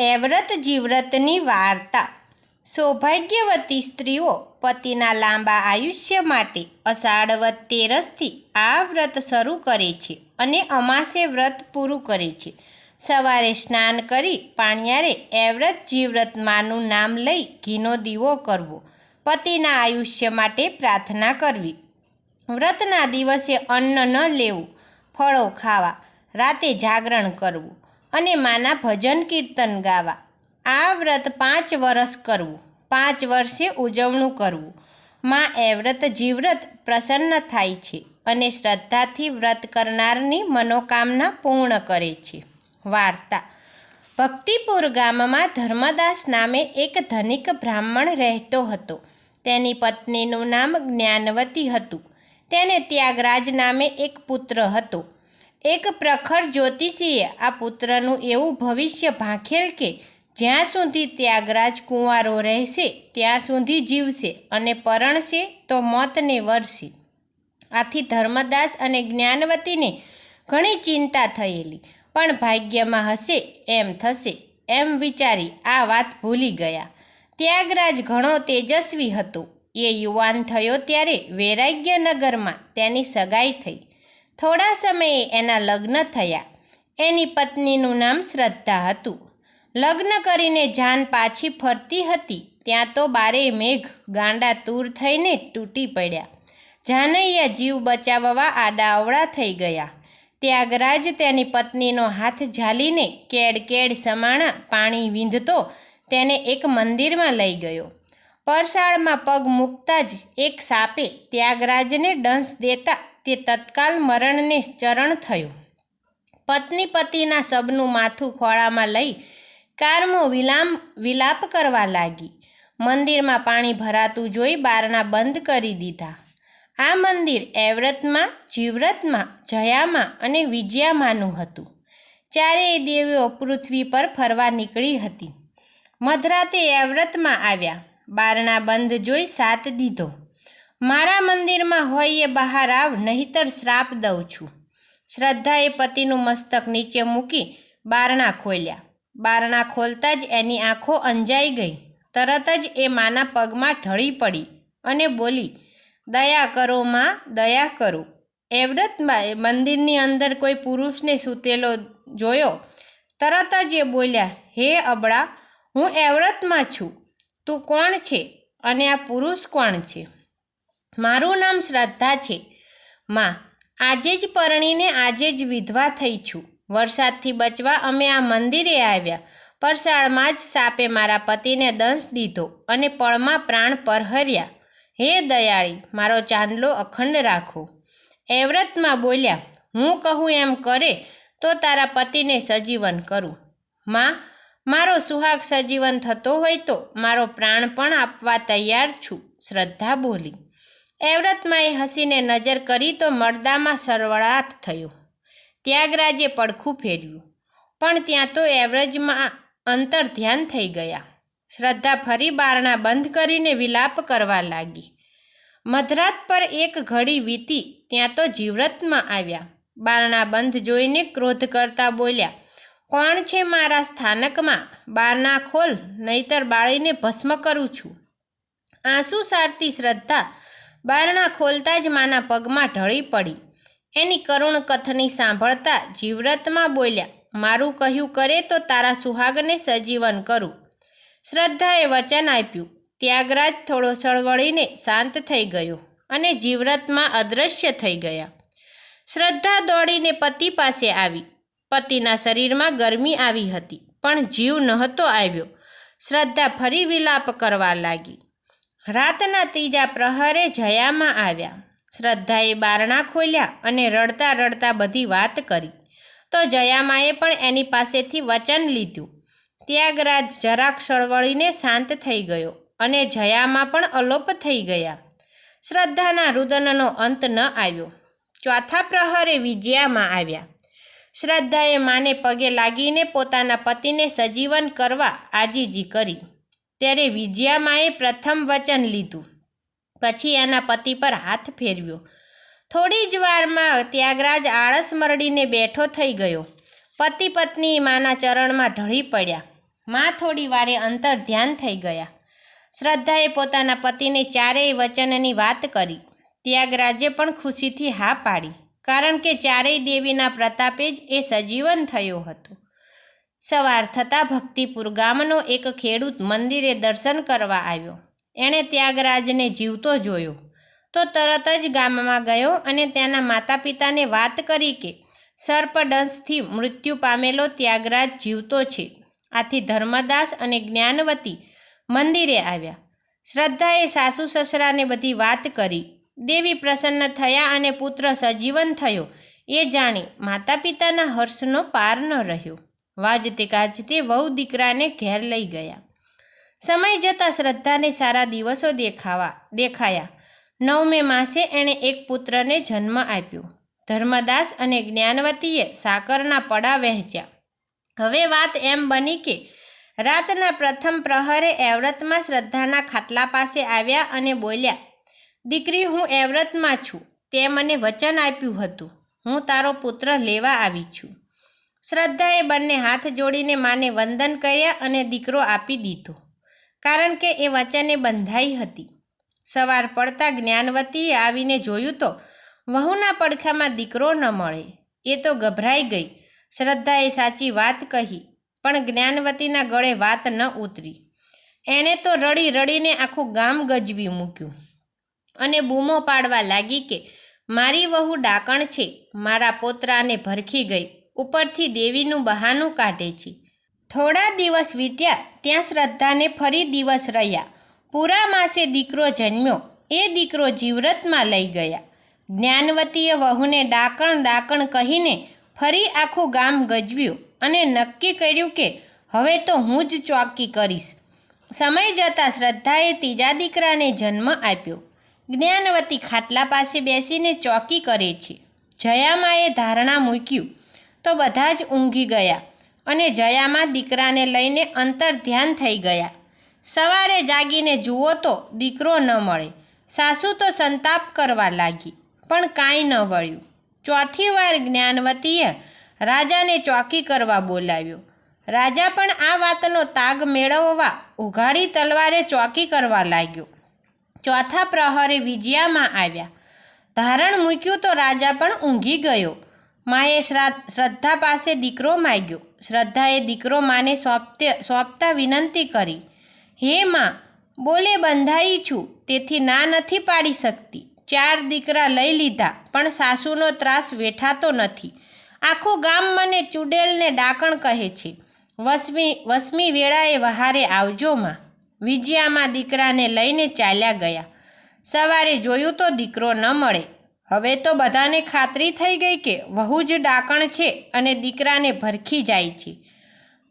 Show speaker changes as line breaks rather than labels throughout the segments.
એવ્રત જીવ્રતની વાર્તા। સૌભાગ્યવતી સ્ત્રીઓ પતિના લાંબા આયુષ્ય માટે અષાઢવદ તેરસથી આ વ્રત શરૂ કરે છે અને અમાસે વ્રત પૂરું કરે છે। સવારે સ્નાન કરી પાણિયારે એવ્રત જીવ્રત માનું નામ લઈ ઘીનો દીવો કરવો, પતિના આયુષ્ય માટે પ્રાર્થના કરવી, વ્રતના દિવસે અન્ન ન લેવું, ફળો ખાવા, રાતે જાગરણ કરવું અને માના ભજન કીર્તન ગાવા। આ વ્રત 5 વર્ષ કરવું, 5 વર્ષે ઉજવણું કરવું। માં એવ્રત જીવ્રત પ્રસન્ન થાય છે અને શ્રદ્ધાથી વ્રત કરનારની મનોકામના પૂર્ણ કરે છે। વાર્તા। ભક્તિપુર ગામમાં ધર્મદાસ નામે એક ધનિક બ્રાહ્મણ રહેતો હતો। તેની પત્નીનું નામ જ્ઞાનવતી હતું। તેને ત્યાગરાજ નામે એક પુત્ર હતો। એક પ્રખર જ્યોતિષીએ આ પુત્રનું એવું ભવિષ્ય ભાંખેલ કે જ્યાં સુધી ત્યાગરાજ કુંવારો રહેશે ત્યાં સુધી જીવશે અને પરણશે તો મોતને વરશે। આથી ધર્મદાસ અને જ્ઞાનવતીને ઘણી ચિંતા થયેલી, પણ ભાગ્યમાં હશે એમ થશે એમ વિચારી આ વાત ભૂલી ગયા। ત્યાગરાજ ઘણો તેજસ્વી હતો। એ યુવાન થયો ત્યારે વૈરાગ્યનગરમાં તેની સગાઈ થઈ। થોડા સમયે એના લગ્ન થયા। એની પત્નીનું નામ શ્રદ્ધા હતું। લગ્ન કરીને જાન પાછી ફરતી હતી ત્યાં તો બારે મેઘ ગાંડા તૂર થઈને તૂટી પડ્યા। જાનૈયા જીવ બચાવવા આડાઅવળા થઈ ગયા। ત્યાગરાજ તેની પત્નીનો હાથ ઝાલીને કેડ કેડ સમાણા પાણી વીંધતો તેને એક મંદિરમાં લઈ ગયો। પરસાળમાં પગ મૂકતા જ એક સાપે ત્યાગરાજને ડંસ દેતા તે તત્કાલ મરણને ચરણ થયો। પત્ની પતિના શબનું માથું ખોળામાં લઈ કારમો વિલાપ કરવા લાગી। મંદિરમાં પાણી ભરાતું જોઈ બારણા બંધ કરી દીધા। આ મંદિર એવ્રતમાં, જીવ્રતમાં, જયામાં અને વિજયામાંનું હતું। ચારેય દેવીઓ પૃથ્વી પર ફરવા નીકળી હતી। મધરાતે એવ્રતમાં આવ્યા। બારણા બંધ જોઈ સાથ દીધો, મારા મંદિરમાં હોય એ બહાર આવ, નહીતર શ્રાપ દઉં છું। શ્રદ્ધાએ પતિનું મસ્તક નીચે મૂકી બારણા ખોલ્યા। બારણા ખોલતા જ એની આંખો અંજાઈ ગઈ। તરત જ એ માના પગમાં ઢળી પડી અને બોલી, દયા કરો માં, દયા કરો। એવ્રતમાં મંદિરની અંદર કોઈ પુરુષને સૂતેલો જોયો। તરત જ એ બોલ્યા, હે અબળા, હું એવ્રતમાં છું, તું કોણ છે અને આ પુરુષ કોણ છે? મારું નામ શ્રદ્ધા છે માં, આજે જ પરણીને આજે જ વિધવા થઈ છું। વરસાદથી બચવા અમે આ મંદિરે આવ્યા। પરસાળમાં જ સાપે મારા પતિને દંશ દીધો અને પળમાં પ્રાણ પરહર્યા। હે દયાળી, મારો ચાંદલો અખંડ રાખો। એવ્રતમાં બોલ્યા, હું કહું એમ કરે તો તારા પતિને સજીવન કરું। માં, મારો સુહાગ સજીવન થતો હોય તો મારો પ્રાણ પણ આપવા તૈયાર છું, શ્રદ્ધા બોલી। એવ્રતમાં એ હસીને નજર કરી તો મળદામાં સરવળાટ થયો। ત્યાગરાજે પડખું ફેર્યું, પણ ત્યાં તો એવ્રજમાં અંતર ધ્યાન થઈ ગયા। શ્રદ્ધા ફરી બારણા બંધ કરીને વિલાપ કરવા લાગી। મધરાત પર એક ઘડી વીતી ત્યાં તો જીવ્રતમાં આવ્યા। બારણા બંધ જોઈને ક્રોધ કરતા બોલ્યા, કોણ છે મારા સ્થાનકમાં? બારણા ખોલ, નહીતર બાળીને ભસ્મ કરું છું। આંસુ સારતી શ્રદ્ધા બારણા ખોલતા જ માના પગમાં ઢળી પડી। એની કરુણ કથની સાંભળતા જીવ્રતમાં બોલ્યા, મારું કહ્યું કરે તો તારા સુહાગને સજીવન કરું। શ્રદ્ધાએ વચન આપ્યું। ત્યાગરાજ થોડો સળવળીને શાંત થઈ ગયો અને જીવ્રતમાં અદૃશ્ય થઈ ગયા। શ્રદ્ધા દોડીને પતિ પાસે આવી। પતિના શરીરમાં ગરમી આવી હતી પણ જીવ નહોતો આવ્યો। શ્રદ્ધા ફરી વિલાપ કરવા લાગી। રાતના ત્રીજા પ્રહરે જયામાં આવ્યા। શ્રદ્ધાએ બારણા ખોલ્યા અને રડતા રડતા બધી વાત કરી તો જયામાએ પણ એની પાસેથી વચન લીધું। ત્યાગરાજ જરાક સળવળીને શાંત થઈ ગયો અને જયામાં પણ અલોપ થઈ ગયા। શ્રદ્ધાના રુદનનો અંત ન આવ્યો। ચોથા પ્રહરે વિજયામાં આવ્યા। શ્રદ્ધાએ માને પગે લાગીને પોતાના પતિને સજીવન કરવા આજીજી કરી। ત્યારે વિજયામાએ પ્રથમ વચન લીધું, પછી એના પતિ પર હાથ ફેરવ્યો। થોડી જ વારમાં ત્યાગરાજ આળસ મરડીને બેઠો થઈ ગયો। પતિ પત્ની માના ચરણમાં ઢળી પડ્યા। માં થોડી વારે અંતર ધ્યાન થઈ ગયા. શ્રદ્ધાએ પોતાના પતિને ચારેય વચનની વાત કરી. ત્યાગરાજે પણ ખુશીથી હા પાડી, કારણ કે ચારેય દેવીના પ્રતાપે જ એ સજીવન થયો હતો. સવાર થતાં ભક્તિપુર ગામનો એક ખેડૂત મંદિરે દર્શન કરવા આવ્યો. એણે ત્યાગરાજને જીવતો જોયો તો તરત જ ગામમાં ગયો અને તેના માતા પિતાને વાત કરી કે સર્પદંશથી મૃત્યુ પામેલો ત્યાગરાજ જીવતો છે. આથી ધર્મદાસ અને જ્ઞાનવતી મંદિરે આવ્યા. શ્રદ્ધાએ સાસુ સસરાને બધી વાત કરી. દેવી પ્રસન્ન થયા અને પુત્ર સજીવન થયો એ જાણી માતા પિતાના હર્ષનો પાર ન રહ્યો. વાજતે ગાજતે વહુ દીકરાને ઘેર લઈ ગયા. સમય જતાં શ્રદ્ધાને સારા દિવસો દેખાયા. 9મે માસે એણે એક પુત્રને જન્મ આપ્યો. ધર્મદાસ અને જ્ઞાનવતીએ સાકરના પડા વહેંચ્યા. હવે વાત એમ બની કે રાતના પ્રથમ પ્રહરે એવ્રતમાં શ્રદ્ધાના ખાટલા પાસે આવ્યા અને બોલ્યા, દીકરી, હું એવ્રતમાં છું. તે મને વચન આપ્યું હતું. હું તારો પુત્ર લેવા આવી છું. શ્રદ્ધાએ બંને હાથ જોડીને માને વંદન કર્યા અને દીકરો આપી દીધો, કારણ કે એ વચને બંધાઈ હતી. સવાર પડતાં જ્ઞાનવતીએ આવીને જોયું તો વહુના પડખામાં દીકરો ન મળે. એ તો ગભરાઈ ગઈ. શ્રદ્ધાએ સાચી વાત કહી, પણ જ્ઞાનવતીના ગળે વાત ન ઉતરી. એણે તો રડી રડીને આખું ગામ ગજવી મૂક્યું અને બૂમો પાડવા લાગી કે મારી વહુ ડાકણ છે, મારા પોતરાને ભરખી ગઈ, ઉપરથી દેવીનું બહાનું કાઢે છે. થોડા દિવસ વીત્યા. ત્યાં શ્રદ્ધાને ફરી દિવસ રહ્યા. પૂરા માસે દીકરો જન્મ્યો. એ દીકરો જીવ્રતમાં લઈ ગયા. જ્ઞાનવતીએ વહુને ડાકણ ડાકણ કહીને ફરી આખું ગામ ગજવ્યું અને નક્કી કર્યું કે હવે તો હું જ ચોકી કરીશ. સમય જતાં શ્રદ્ધાએ ત્રીજા દીકરાને જન્મ આપ્યો. જ્ઞાનવતી ખાટલા પાસે બેસીને ચોકી કરે છે. જયામાએ ધારણા મૂક્યું તો બધા જ ઊંઘી ગયા અને જયામાં દીકરાને લઈને અંતર ધ્યાન થઈ ગયા. સવારે જાગીને જુઓ તો દીકરો ન મળે. સાસુ તો સંતાપ કરવા લાગી, પણ કાંઈ ન વળ્યું. ચોથી વાર જ્ઞાનવતીએ રાજાને ચોકી કરવા બોલાવ્યો. રાજા પણ આ વાતનો તાગ મેળવવા ઉઘાડી તલવારે ચોકી કરવા લાગ્યો. ચોથા પ્રહરે વિજયામાં આવ્યા. ધારણ મૂક્યું તો રાજા પણ ઊંઘી ગયો. માએ શ્રદ્ધા પાસે દીકરો માગ્યો. શ્રદ્ધાએ દીકરો માને સોંપતા વિનંતી કરી, હે માં, બોલે બંધાઈ છું, તેથી ના નથી પાડી શકતી. 4 દીકરા લઈ લીધા, પણ સાસુનો ત્રાસ વેઠાતો નથી. આખું ગામ મને ચૂડેલને ડાકણ કહે છે. વસમી વેળાએ વહારે આવજો માં. વિજયામાં દીકરાને લઈને ચાલ્યા ગયા. સવારે જોયું તો દીકરો ન મળે. હવે તો બધાને ખાતરી થઈ ગઈ કે વહુ જ ડાકણ છે અને દીકરાને ભરખી જાય છે.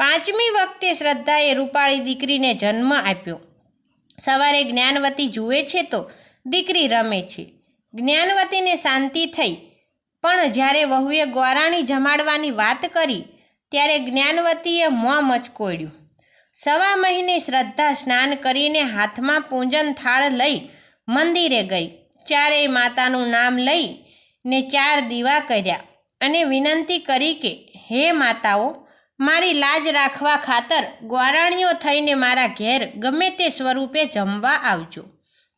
5મી વખતે શ્રદ્ધાએ રૂપાળી દીકરીને જન્મ આપ્યો. સવારે જ્ઞાનવતી જુએ છે તો દીકરી રમે છે. જ્ઞાનવતીને શાંતિ થઈ, પણ જ્યારે વહુએ ગોરાણી જમાડવાની વાત કરી ત્યારે જ્ઞાનવતીએ મોં મચકોડ્યું. 1.25 મહિને શ્રદ્ધા સ્નાન કરીને હાથમાં પૂંજન થાળ લઈ મંદિરે ગઈ. ચારેય માતાનું નામ લઈને 4 દીવા કર્યા અને વિનંતી કરી કે હે માતાઓ, મારી લાજ રાખવા ખાતર ગ્વારાણીઓ થઈને મારા ઘેર ગમે તે સ્વરૂપે જમવા આવજો.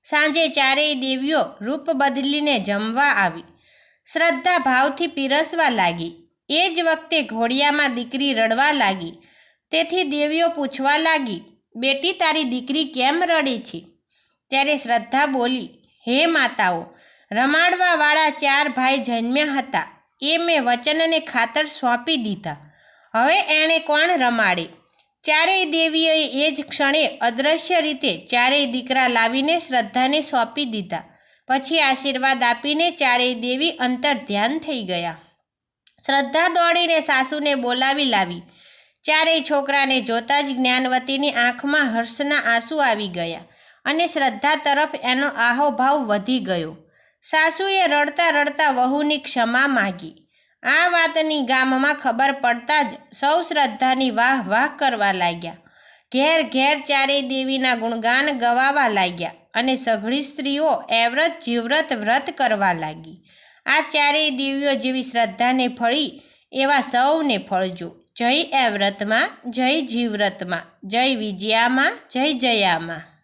સાંજે ચારેય દેવીઓ રૂપ બદલીને જમવા આવી. શ્રદ્ધા ભાવથી પીરસવા લાગી. એ જ વખતે ઘોડિયામાં દીકરી રડવા લાગી. તેથી દેવીઓ પૂછવા લાગી, બેટી, તારી દીકરી કેમ રડે છે? ત્યારે શ્રદ્ધા બોલી, હે માતાઓ, રમાડવાવાળા 4 ભાઈ જન્મ્યા હતા. એ મેં વચનને ખાતર સોંપી દીધા. હવે એણે કોણ રમાડે? ચારેય દેવીઓએ એ જ ક્ષણે અદૃશ્ય રીતે 4 દીકરા લાવીને શ્રદ્ધાને સોંપી દીધા. પછી આશીર્વાદ આપીને ચારેય દેવી અંતર ધ્યાન થઈ ગયા. શ્રદ્ધા દોડીને સાસુને બોલાવી લાવી. ચારેય છોકરાને જોતાં જ જ્ઞાનવતીની આંખમાં હર્ષના આંસુ આવી ગયા અને શ્રદ્ધા તરફ એનો આહોભાવ વધી ગયો. સાસુએ રડતા રડતા વહુની ક્ષમા માગી. આ વાતની ગામમાં ખબર પડતાં જ સૌ શ્રદ્ધાની વાહ વાહ કરવા લાગ્યા. ઘેર ઘેર ચારેય દેવીના ગુણગાન ગવાવા લાગ્યા અને સઘળી સ્ત્રીઓ એવ્રત જીવ્રત વ્રત કરવા લાગી. આ ચારેય દેવીઓ જેવી શ્રદ્ધાને ફળી એવા સૌને ફળજો. જય એ વ્રતમાં, જય જીવ્રતમાં, જય વિજયામાં, જય જયામાં.